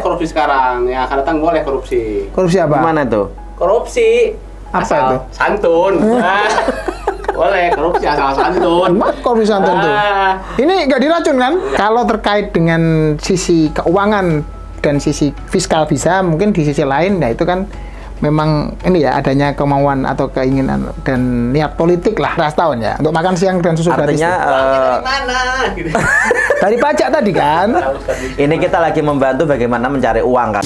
korupsi sekarang. Yang akan datang boleh korupsi. Korupsi apa? Gimana tuh? Korupsi. Apa asal itu? Santun. Nah, boleh korupsi asal santun. Korupsi santun tuh. Ini nggak diracun kan? Kalau terkait dengan sisi keuangan dan sisi fiskal bisa, mungkin di sisi lain, ya itu kan memang ini ya adanya kemauan atau keinginan dan niat politik lah ras tahun ya untuk makan siang dan susu gratis. Artinya Dari mana? Gitu. Dari pajak tadi kan. ini kita lagi membantu bagaimana mencari uang kan.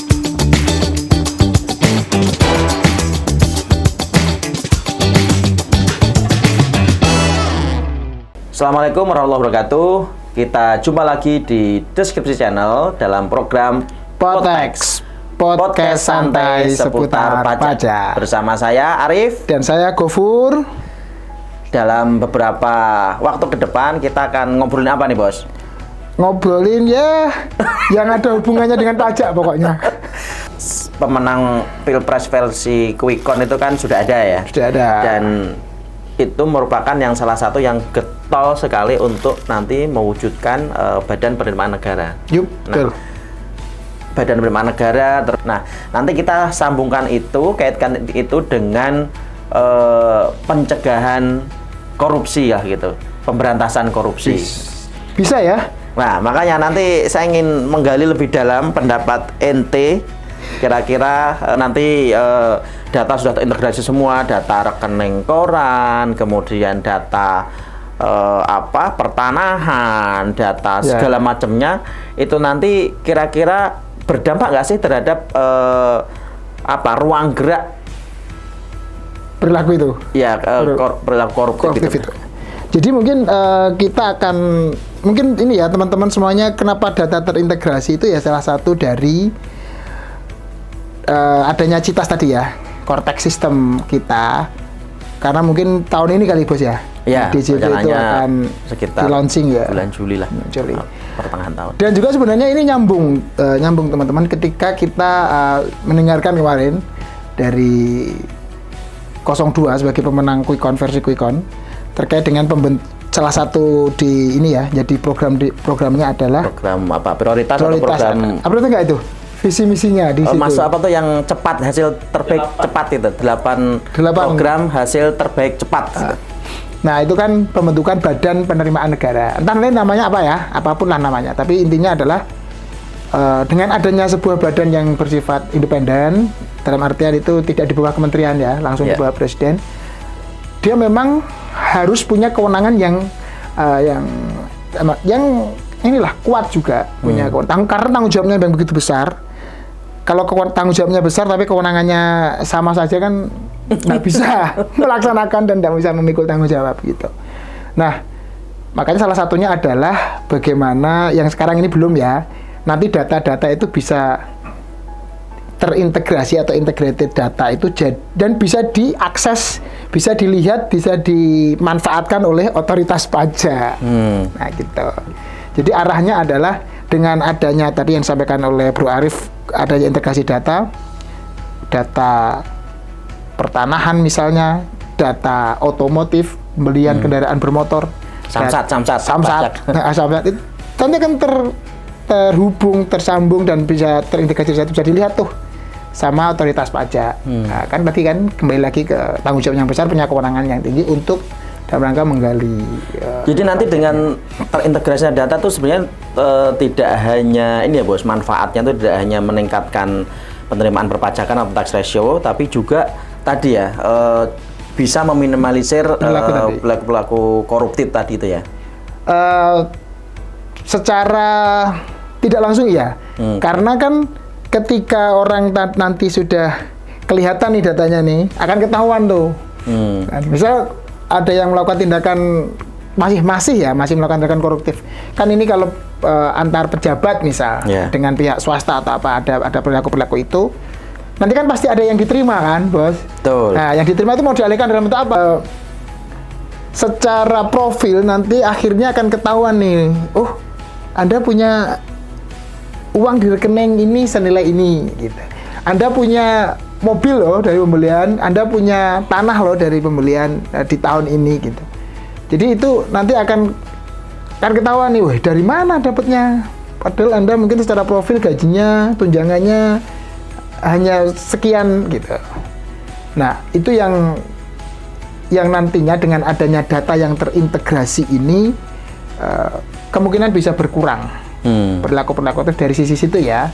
Assalamualaikum warahmatullahi wabarakatuh. Kita jumpa lagi di Deskripsi Channel dalam program Potex, podcast santai seputar pajak. Bersama saya Arif. Dan saya Gofur. Dalam beberapa waktu ke depan kita akan ngobrolin apa nih, Bos? Ngobrolin ya yang ada hubungannya dengan pajak pokoknya. Pemenang Pilpres versi Quick Count itu kan sudah ada ya? Sudah ada. Dan itu merupakan yang salah satu yang getol sekali untuk nanti mewujudkan Badan Penerimaan Negara. Yup, betul. Badan Penerimaan Negara. Nah, nanti kita sambungkan itu, kaitkan itu dengan pencegahan korupsi ya gitu, pemberantasan korupsi. Bisa ya? Nah, makanya nanti saya ingin menggali lebih dalam pendapat ente. Kira-kira nanti data sudah terintegrasi semua, data rekening koran, kemudian data pertanahan, data segala macamnya, itu nanti kira-kira berdampak nggak sih terhadap ruang gerak perilaku itu? Ya, perilaku koruptif itu. Jadi mungkin kita akan mungkin ini ya teman-teman semuanya, kenapa data terintegrasi itu ya salah satu dari adanya CITAS tadi ya, Cortex System kita, karena mungkin tahun ini kali Bos ya, ya DJP itu akan sekitar launching ya bulan Juli lah, Juli. Pertengahan tahun. Dan juga sebenarnya ini nyambung teman-teman ketika kita mendengarkan kemarin dari 02 sebagai pemenang Quick Count versi Quick Count terkait dengan salah satu di ini ya, jadi programnya adalah program prioritas atau program apa itu enggak itu? Visi misinya di situ. Masuk apa tuh yang cepat, hasil terbaik cepat itu. 8 program hasil terbaik cepat. Nah, itu kan pembentukan Badan Penerimaan Negara. Entah lain namanya apa ya, apapun lah namanya. Tapi intinya adalah dengan adanya sebuah badan yang bersifat independen, dalam artian itu tidak di bawah kementerian ya, langsung di bawah presiden. Dia memang harus punya kewenangan yang inilah kuat juga, punya kewenangan karena tanggung jawabnya yang begitu besar. Kalau tanggung jawabnya besar tapi kewenangannya sama saja kan nggak bisa melaksanakan dan nggak bisa memikul tanggung jawab gitu. Nah, makanya salah satunya adalah bagaimana yang sekarang ini belum ya, nanti data-data itu bisa terintegrasi atau integrated data itu dan bisa diakses, bisa dilihat, bisa dimanfaatkan oleh otoritas pajak. Nah gitu. Jadi arahnya adalah dengan adanya tadi yang disampaikan oleh Bro Arif, adanya integrasi data pertanahan misalnya, data otomotif, pembelian kendaraan bermotor, samsat. Nah, samsat itu nanti akan terhubung, tersambung dan bisa terintegrasi data, bisa dilihat tuh sama otoritas pajak. Nah, kan berarti kan kembali lagi ke tanggung jawab yang besar, punya kewenangan yang tinggi untuk dalam rangka menggali. Jadi nanti dengan terintegrasinya data tuh sebenarnya tidak hanya ini ya Bos, manfaatnya tuh tidak hanya meningkatkan penerimaan perpajakan atau tax ratio, tapi juga tadi ya bisa meminimalisir perilaku koruptif tadi itu ya. Secara tidak langsung ya, karena kan ketika orang nanti sudah kelihatan nih datanya nih, akan ketahuan tuh. Misal ada yang melakukan tindakan masih melakukan tindakan koruptif. Kan ini kalau antar pejabat misal dengan pihak swasta atau apa ada perilaku itu, nanti kan pasti ada yang diterima kan, Bos. Betul. Nah, yang diterima itu mau dialihkan dalam bentuk apa? Secara profil nanti akhirnya akan ketahuan nih. Oh, Anda punya uang di rekening ini senilai ini gitu. Anda punya mobil loh dari pembelian, Anda punya tanah loh dari pembelian di tahun ini gitu. Jadi itu nanti akan ketahuan nih, wah dari mana dapatnya Padahal Anda mungkin secara profil gajinya, tunjangannya hanya sekian gitu. Nah, itu yang nantinya dengan adanya data yang terintegrasi ini kemungkinan bisa berkurang perilaku-perilaku dari sisi situ ya.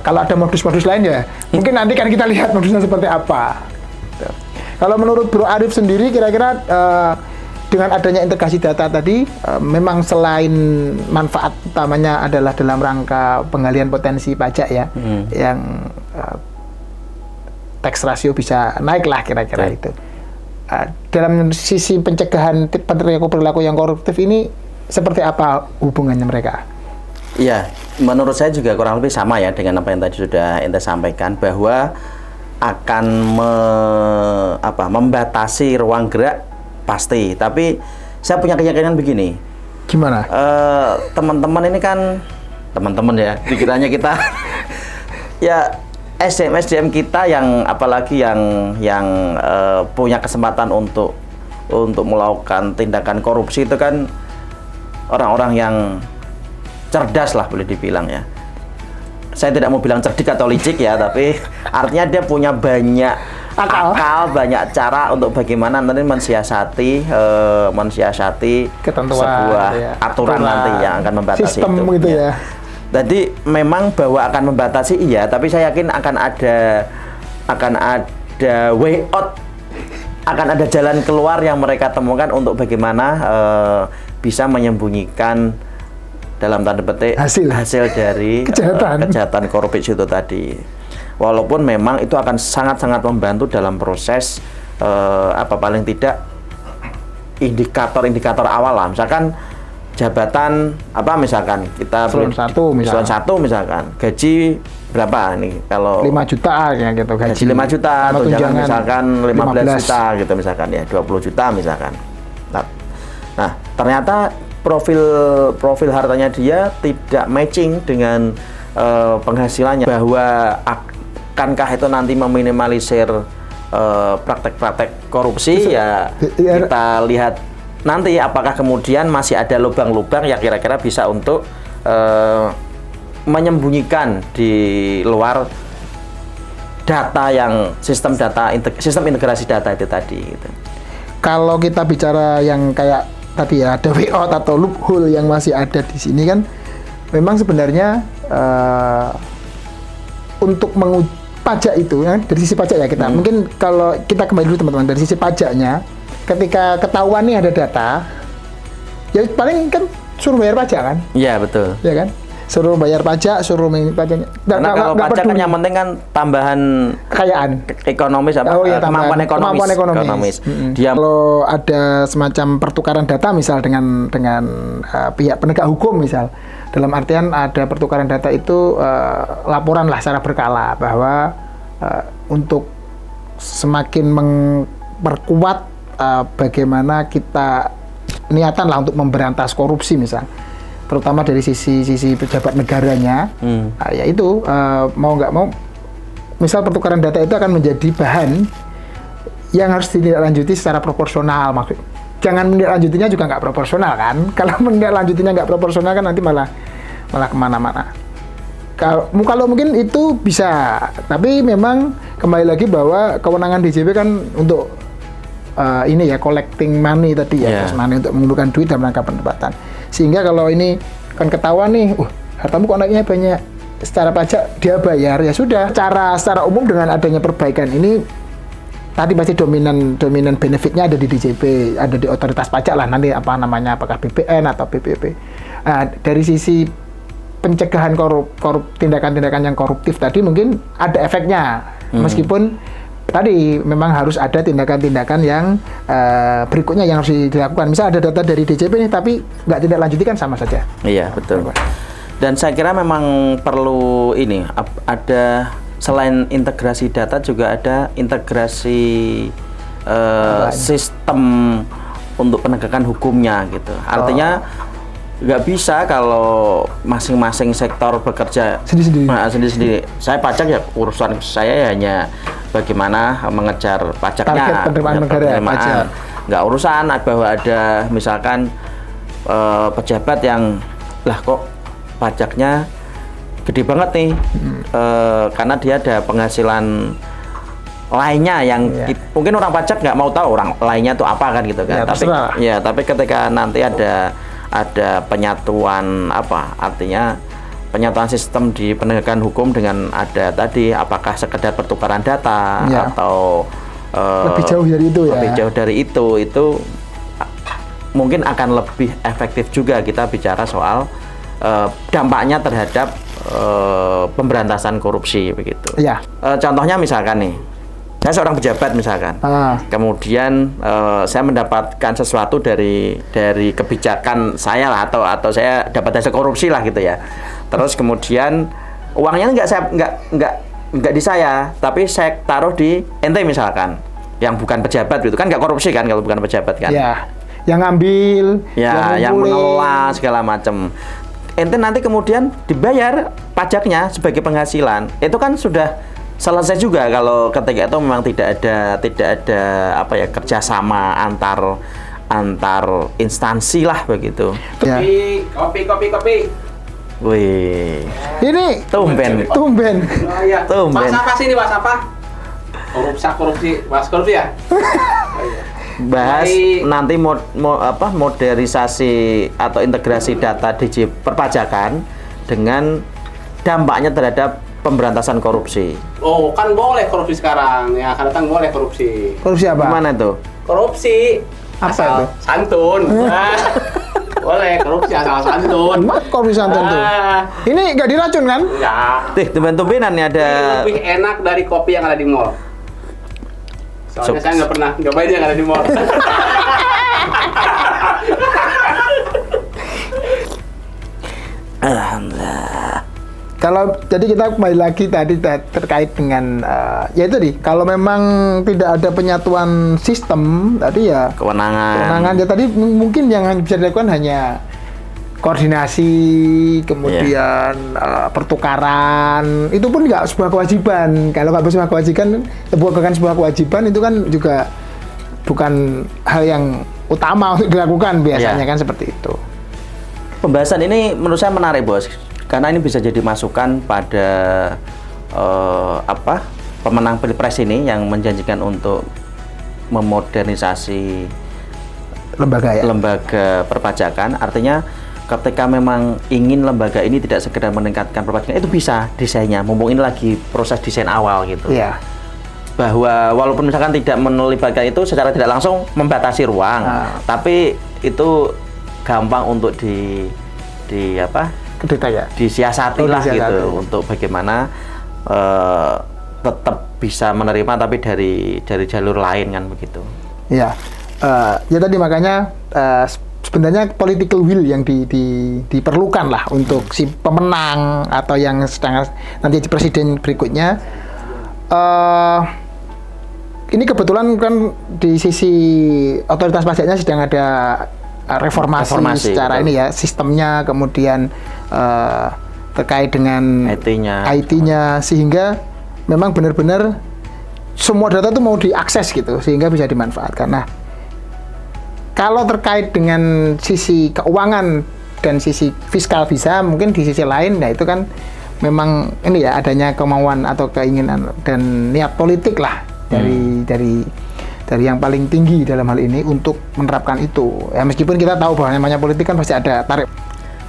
Kalau ada modus-modus lain ya, mungkin nanti kan kita lihat modusnya seperti apa. Gitu. Kalau menurut Bro Arif sendiri, kira-kira dengan adanya integrasi data tadi, memang selain manfaat utamanya adalah dalam rangka penggalian potensi pajak ya, yang tax ratio bisa naik lah kira-kira itu. Dalam sisi pencegahan perilaku yang koruptif ini, seperti apa hubungannya mereka? Iya, menurut saya juga kurang lebih sama ya dengan apa yang tadi sudah ente sampaikan, bahwa akan membatasi ruang gerak pasti. Tapi saya punya keyakinan begini. Gimana? Teman-teman ini kan teman-teman ya, dikiranya kita ya SDM kita yang apalagi yang punya kesempatan untuk melakukan tindakan korupsi itu kan orang-orang yang cerdas lah boleh dibilang ya. Saya tidak mau bilang cerdik atau licik ya, tapi artinya dia punya banyak akal, banyak cara untuk bagaimana nanti mensiasati ketentuan, sebuah aturan nanti yang akan membatasi sistem itu ya. Jadi memang bahwa akan membatasi iya, tapi saya yakin akan ada way out, akan ada jalan keluar yang mereka temukan untuk bagaimana bisa menyembunyikan dalam tanda petik hasil dari kejahatan korupsi itu tadi. Walaupun memang itu akan sangat-sangat membantu dalam proses paling tidak indikator-indikator awal lah. Misalkan jabatan misalkan kita Eselon 1 misalkan gaji berapa nih kalau 5 juta ya gitu gaji 5 juta atau jangan misalkan 15 juta gitu misalkan ya 20 juta misalkan. Nah, ternyata profil hartanya dia tidak matching dengan penghasilannya, bahwa akankah itu nanti meminimalisir praktek-praktek korupsi ya kita lihat nanti apakah kemudian masih ada lubang-lubang yang kira-kira bisa untuk menyembunyikan di luar data yang sistem integrasi data itu tadi gitu. Kalau kita bicara yang kayak tadi ya, ada way out atau loophole yang masih ada di sini kan, memang sebenarnya untuk pajak itu ya, dari sisi pajak ya kita mungkin kalau kita kembali dulu teman-teman, dari sisi pajaknya ketika ketahuan nih ada data, ya paling kan suruh bayar pajak kan? Iya betul. Ya kan? Suruh bayar pajak, suruh pajaknya. Karena kalau pajak kan yang penting kan tambahan kekayaan ekonomis kemampuan ekonomis. Dia kalau ada semacam pertukaran data misal dengan pihak penegak hukum misal, dalam artian ada pertukaran data itu laporan lah secara berkala bahwa untuk semakin memperkuat bagaimana kita niatan lah untuk memberantas korupsi misal, terutama dari sisi pejabat negaranya, yaitu mau nggak mau, misal pertukaran data itu akan menjadi bahan yang harus ditindaklanjuti secara proporsional. Jangan menindaklanjutinya juga nggak proporsional kan? Kalau menindaklanjutinya nggak proporsional kan nanti malah kemana-mana. Kalau mungkin itu bisa, tapi memang kembali lagi bahwa kewenangan DJP kan untuk ini ya, collecting money tadi ya, money untuk mengumpulkan duit dalam rangka pendapatan. Sehingga kalau ini kan ketahuan nih, hartamu kok naiknya banyak, secara pajak dia bayar, ya sudah. Secara umum dengan adanya perbaikan ini, tadi pasti dominan benefitnya ada di DJP, ada di otoritas pajak lah nanti apakah BPN atau BPP. Nah, dari sisi pencegahan tindakan-tindakan yang koruptif tadi mungkin ada efeknya, meskipun tadi memang harus ada tindakan-tindakan yang berikutnya yang harus dilakukan. Misal ada data dari DJP nih, tapi nggak tindak lanjuti kan sama saja. Iya, betul. Dan saya kira memang perlu ini, ada selain integrasi data juga ada integrasi sistem untuk penegakan hukumnya gitu. Artinya nggak bisa kalau masing-masing sektor bekerja sendiri-sendiri. Saya pajak ya, urusan saya hanya bagaimana mengejar pajaknya, penerimaan negara, nggak urusan bahwa ada misalkan pejabat yang lah kok pajaknya gede banget nih, karena dia ada penghasilan lainnya yang mungkin orang pajak nggak mau tahu orang lainnya itu apa kan gitu kan. Tapi ketika nanti ada penyatuan artinya penyatuan sistem di penegakan hukum dengan ada tadi apakah sekedar pertukaran data atau lebih jauh dari itu lebih jauh dari itu mungkin akan lebih efektif juga kita bicara soal dampaknya terhadap pemberantasan korupsi begitu. Contohnya misalkan nih, saya seorang pejabat misalkan, kemudian saya mendapatkan sesuatu dari kebijakan saya lah atau saya dapat hasil korupsi lah gitu ya. Terus kemudian uangnya nggak di saya, tapi saya taruh di ente misalkan, yang bukan pejabat gitu kan, nggak korupsi kan kalau bukan pejabat kan? Yang ngambil, yang mengelola segala macam. Ente nanti kemudian dibayar pajaknya sebagai penghasilan, itu kan sudah selesai juga kalau ketika itu memang tidak ada kerjasama antar instansi lah begitu. Kopi. Wih. Ini tumben. Oh, iya. Mas apa sih ini, Mas apa? Korupsi ya? Bahas nanti modernisasi atau integrasi data perpajakan dengan dampaknya terhadap pemberantasan korupsi. Oh, kan boleh korupsi sekarang. Ya, akan datang boleh korupsi. Korupsi apa? Gimana itu? Korupsi apa asal itu? Santun. Boleh korupsi asal santun. Korupsi santun tuh. Ini nggak diracun kan? Ya. Tumben-tumbenan nih ada. Ini lebih enak dari kopi yang ada di mall. Soalnya saya nggak pernah nyobain yang ada di mall. Kalau jadi kita kembali lagi tadi terkait dengan ya itu kalau memang tidak ada penyatuan sistem tadi ya kewenangan ya tadi mungkin yang bisa dilakukan hanya koordinasi, kemudian pertukaran, itu pun nggak sebuah kewajiban. Kalau nggak sebuah kewajiban, bukan sebuah kewajiban itu kan juga bukan hal yang utama untuk dilakukan biasanya kan seperti itu. Pembahasan ini menurut saya menarik, Bos. Karena ini bisa jadi masukan pada pemenang Pilpres ini yang menjanjikan untuk memodernisasi lembaga perpajakan. Artinya ketika memang ingin lembaga ini tidak sekedar meningkatkan perpajakan, itu bisa desainnya. Mumpung ini lagi proses desain awal gitu. Bahwa walaupun misalkan tidak melibatkan itu secara tidak langsung membatasi ruang, tapi itu gampang untuk disiasati lah gitu untuk bagaimana tetap bisa menerima tapi dari jalur lain kan begitu. Ya tadi makanya sebenarnya political will yang diperlukan lah untuk si pemenang atau yang sedang nanti presiden berikutnya. Ini kebetulan kan di sisi otoritas pajaknya sedang ada reformasi secara ini ya, sistemnya, kemudian terkait dengan IT-nya sehingga memang benar-benar semua data itu mau diakses gitu sehingga bisa dimanfaatkan. Nah, kalau terkait dengan sisi keuangan dan sisi fiskal bisa, mungkin di sisi lain ya itu kan memang ini ya adanya kemauan atau keinginan dan niat politik lah dari yang paling tinggi dalam hal ini untuk menerapkan itu. Ya meskipun kita tahu bahwa namanya politik kan pasti ada tarik.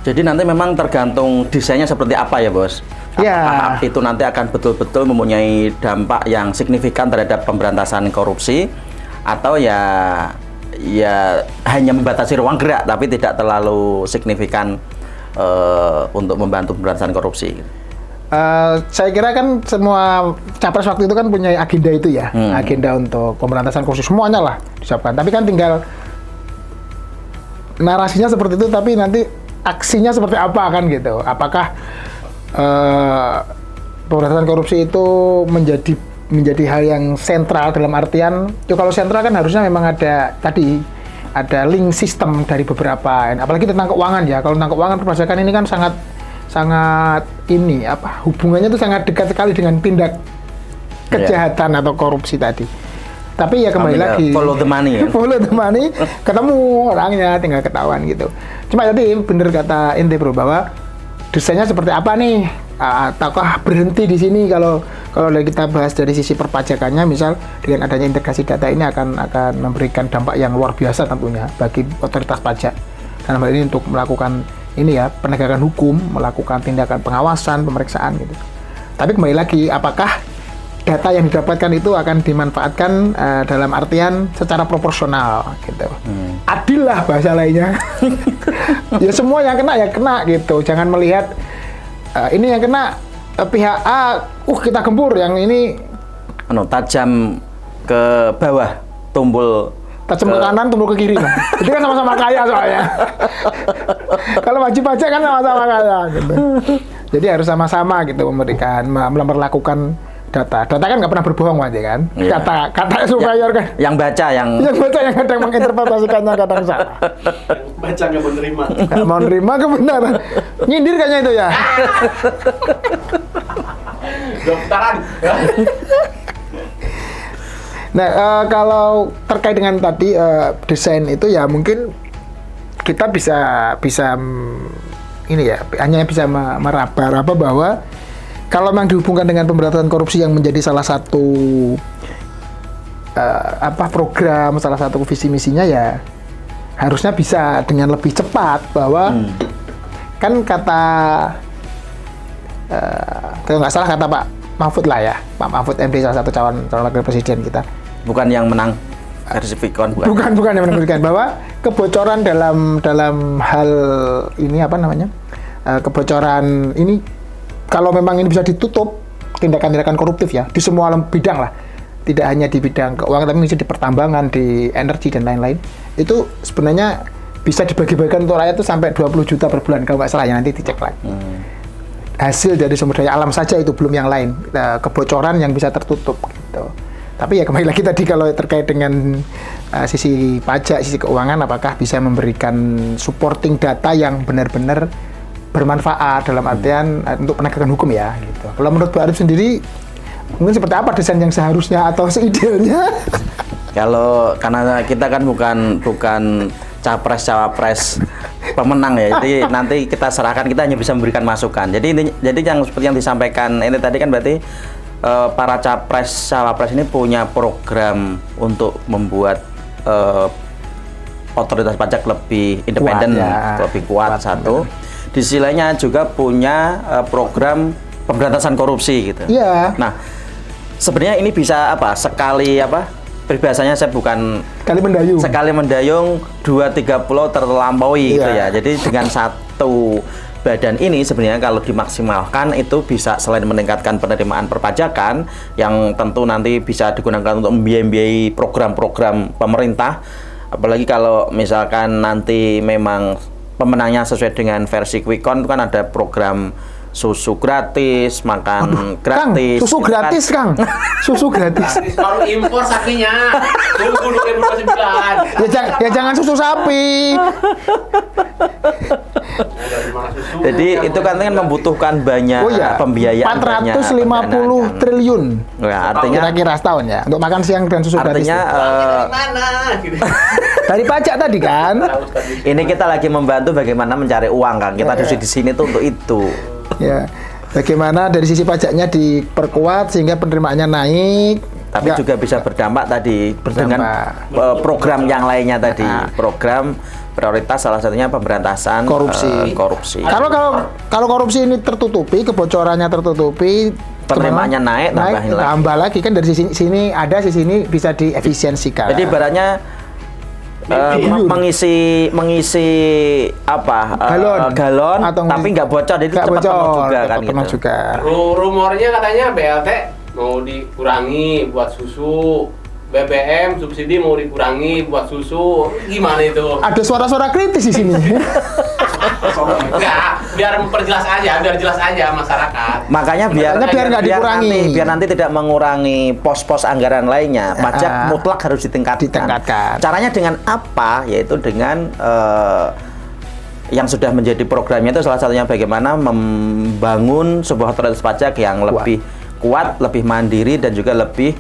Jadi nanti memang tergantung desainnya seperti apa ya, Bos? Apakah itu nanti akan betul-betul mempunyai dampak yang signifikan terhadap pemberantasan korupsi atau ya hanya membatasi ruang gerak tapi tidak terlalu signifikan untuk membantu pemberantasan korupsi. Saya kira kan semua capres waktu itu kan punya agenda itu ya, agenda untuk pemberantasan korupsi semuanya lah disiapkan. Tapi kan tinggal narasinya seperti itu, tapi nanti aksinya seperti apa kan gitu. Apakah pemberantasan korupsi itu menjadi hal yang sentral dalam artian, kalau sentral kan harusnya memang ada link sistem dari beberapa, apalagi tentang keuangan ya. Kalau tentang keuangan perpajakan ini kan sangat hubungannya itu sangat dekat sekali dengan tindak kejahatan atau korupsi tadi. Tapi ya kembali lagi follow the money ya? Follow the money, ketemu orangnya tinggal ketahuan gitu. Cuma tadi bener kata ente bro bahwa desainnya seperti apa nih? Ataukah berhenti di sini kalau kita bahas dari sisi perpajakannya, misal dengan adanya integrasi data ini akan memberikan dampak yang luar biasa tentunya bagi otoritas pajak. Dalam hal ini untuk melakukan ini ya, penegakan hukum, melakukan tindakan pengawasan, pemeriksaan gitu. Tapi kembali lagi, apakah data yang didapatkan itu akan dimanfaatkan dalam artian secara proporsional gitu. Adil lah bahasa lainnya. Ya semua yang kena ya kena gitu. Jangan melihat ini yang kena pihak A, kita gempur, yang ini tajam ke bawah, tumbul tajam ke kanan, tumbul ke kiri. Itu kan sama-sama kaya soalnya. Kalau wajib pajak kan sama-sama kaya gitu. Jadi harus sama-sama gitu memperlakukan data kan nggak pernah berbohong aja kan. Iya. Kata superior kan. Yang baca yang kadang menginterpretasikannya kadang salah. Baca nggak mau nerima. Nggak mau nerima kebenaran. Nyindir kayaknya itu ya. Dokteran. Nah, kalau terkait dengan tadi desain itu ya mungkin kita bisa ini ya hanya bisa meraba-raba bahwa kalau memang dihubungkan dengan pemberantasan korupsi yang menjadi salah satu program, salah satu visi misinya, ya harusnya bisa dengan lebih cepat bahwa kan kata kalau nggak salah kata Pak Mahfud lah ya, Pak Mahfud MD salah satu calon wakil presiden kita. Bukan yang menang versi Vicon, bukan yang menunjukkan bahwa kebocoran dalam hal ini kebocoran ini kalau memang ini bisa ditutup, tindakan-tindakan koruptif ya di semua bidang lah, tidak hanya di bidang keuangan tapi bisa di pertambangan, di energi dan lain-lain, itu sebenarnya bisa dibagi-bagikan untuk rakyat itu sampai 20 juta per bulan kalau nggak salah ya, nanti dicek lagi. Hasil dari sumber daya alam saja itu, belum yang lain, kebocoran yang bisa tertutup gitu. Tapi ya kembali lagi tadi kalau terkait dengan sisi pajak, sisi keuangan, apakah bisa memberikan supporting data yang benar-benar bermanfaat dalam artian untuk penegakan hukum ya gitu. Kalau menurut Pak Arif sendiri mungkin seperti apa desain yang seharusnya atau seidealnya? Kalau karena kita kan bukan capres-cawapres pemenang ya, jadi nanti kita serahkan, kita hanya bisa memberikan masukan. Jadi yang seperti yang disampaikan ini tadi kan berarti para capres-cawapres ini punya program untuk membuat otoritas pajak lebih independen, lebih kuat satu. Di sisi lainnya juga punya program pemberantasan korupsi gitu. Iya. Nah, sebenarnya ini bisa peribahasanya saya bukan sekali mendayung 2-3 pulau terlampaui gitu ya. Jadi dengan satu badan ini sebenarnya kalau dimaksimalkan itu bisa selain meningkatkan penerimaan perpajakan yang tentu nanti bisa digunakan untuk membiayai program-program pemerintah, apalagi kalau misalkan nanti memang pemenangnya sesuai dengan versi Quickcon itu kan ada program susu gratis, makan gratis. Kang, susu gratis, Kang. Susu gratis. Baru impor sapinya. Tunggu 2029. Ya jangan susu sapi. Jadi itu kan membutuhkan banyak pembiayaan, 450 triliun. Ya, artinya kira-kira setahun ya untuk makan siang dan susu gratis. Artinya dari pajak tadi kan. Ini kita lagi membantu bagaimana mencari uang, Kang. Kita di sini tuh untuk itu. Ya. Bagaimana dari sisi pajaknya diperkuat sehingga penerimaannya naik. Tapi juga bisa berdampak tadi dengan program yang lainnya tadi. Program prioritas salah satunya pemberantasan korupsi. Kalau korupsi ini tertutupi, kebocorannya tertutupi, penerimaannya naik tambah lagi kan dari sini ada, sisi ini bisa diefisiensikan. Jadi ibaratnya mengisi galon tapi nggak bocor, jadi cepat penuh juga kan gitu. Rumornya katanya BLT mau dikurangi buat susu, BBM subsidi mau dikurangi buat susu, gimana itu? Ada suara-suara kritis di sini. Enggak, biar jelas aja masyarakat. Makanya biar nggak dikurangi, biar nanti tidak mengurangi pos-pos anggaran lainnya. Pajak mutlak harus ditingkatkan. Caranya dengan apa? Yaitu dengan yang sudah menjadi programnya itu salah satunya bagaimana membangun sebuah otoritas pajak yang lebih kuat, lebih mandiri dan juga lebih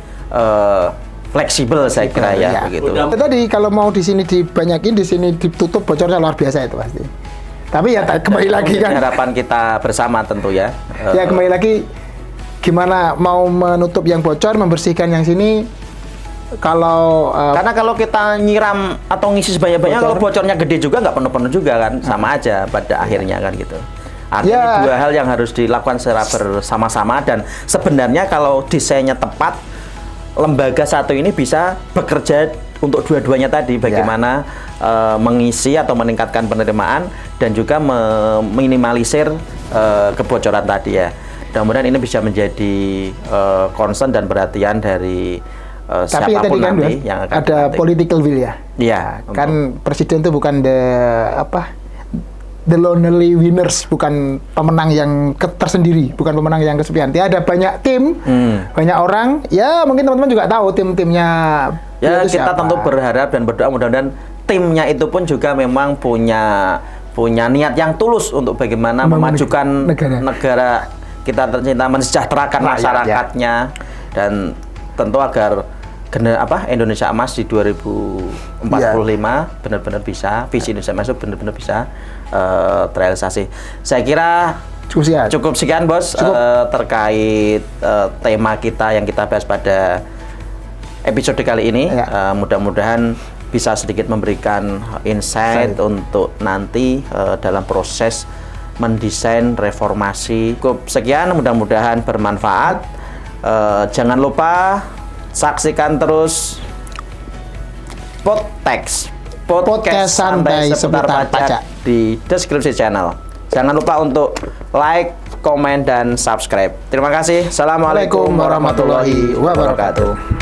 fleksibel saya kira ya begitu. Tadi kalau mau di sini dibanyakin, di sini ditutup, bocornya luar biasa itu pasti. Tapi ya kembali lagi kan. Harapan kita bersama tentu ya. Ya kembali lagi, gimana mau menutup yang bocor, membersihkan yang sini. Kalau karena kalau kita nyiram atau ngisi sebanyak-banyak, kalau bocornya gede juga nggak penuh-penuh juga kan, sama aja pada akhirnya kan gitu. Artinya Ya. dua hal yang harus dilakukan secara bersama-sama, dan sebenarnya kalau desainnya tepat, lembaga satu ini bisa bekerja untuk dua-duanya tadi, bagaimana mengisi atau meningkatkan penerimaan dan juga meminimalisir kebocoran tadi ya. Mudah-mudahan ini bisa menjadi concern dan perhatian dari tapi ya tadi siapapun kan nanti yang akan ada dilantik. political will ya. Iya, Kan presiden itu bukan the lonely winners, bukan pemenang yang tersendiri, bukan pemenang yang kesepian. Dia ada banyak tim, banyak orang. Ya mungkin teman-teman juga tahu tim-timnya. ya itu kita siapa. tentu berharap dan berdoa mudah-mudahan timnya itu pun juga memang punya niat yang tulus untuk bagaimana memajukan negara kita tercinta, mensejahterakan masyarakatnya, dan tentu agar Indonesia Emas di 2045 benar-benar bisa, visi Indonesia Emas itu benar-benar bisa terrealisasi. Saya kira cukup sekian Bos terkait tema kita yang kita bahas pada episode kali ini. Mudah-mudahan bisa sedikit memberikan insight untuk nanti dalam proses mendesain reformasi. Cukup sekian, mudah-mudahan bermanfaat. Jangan lupa saksikan terus podcast santai seputar pajak di deskripsi channel. Jangan lupa untuk like, komen, dan subscribe. Terima kasih. Assalamualaikum warahmatullahi wabarakatuh.